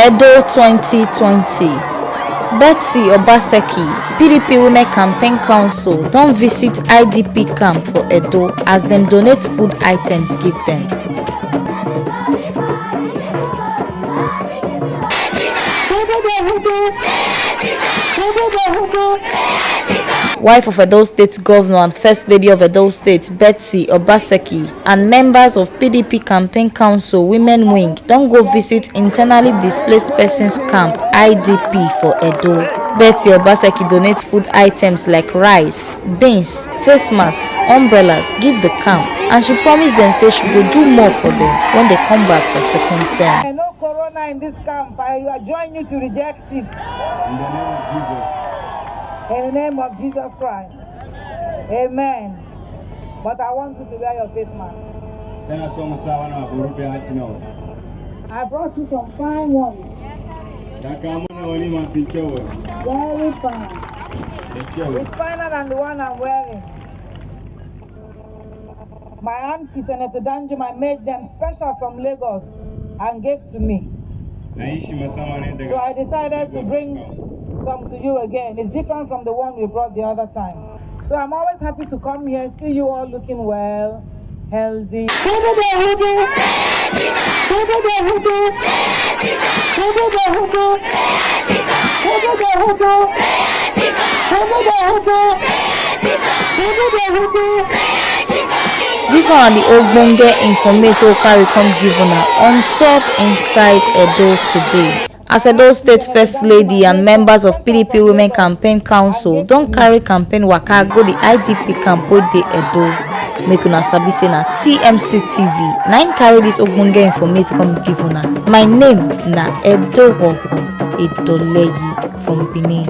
Edo 2020. Betsy Obaseki, PDP Women Campaign Council don visit IDP camp for Edo as dem donate food items give them. Wife of Edo State Governor and First Lady of Edo State, Betsy Obaseki, and members of PDP Campaign Council Women Wing don go visit internally displaced persons camp IDP for Edo. Betsy Obaseki donates food items like rice, beans, face masks, umbrellas give the camp, and she promised them say she go do more for them when they come back for second term. I know corona in this camp. I adjourn you to reject it. In the name of Jesus. In the name of Jesus Christ. Amen. But I want you to wear your face mask. I brought you some fine ones. Very fine. It's finer than the one I'm wearing. My auntie, Senator Danjuma, made them special from Lagos and gave to me. So I decided to bring some to you again. It's different from the one we brought the other time. So I'm always happy to come here, see you all looking well, healthy. This one are the ogbonge informator carry come give una on top inside Edo today. As Edo State First Lady and members of PDP Women Campaign Council don carry campaign waka go the IDP camp wey dey Edo. Make una sabi say na TMC TV na im carry this ogbonge informate come give una. My name na Edo Woho Edoleyi from Benin.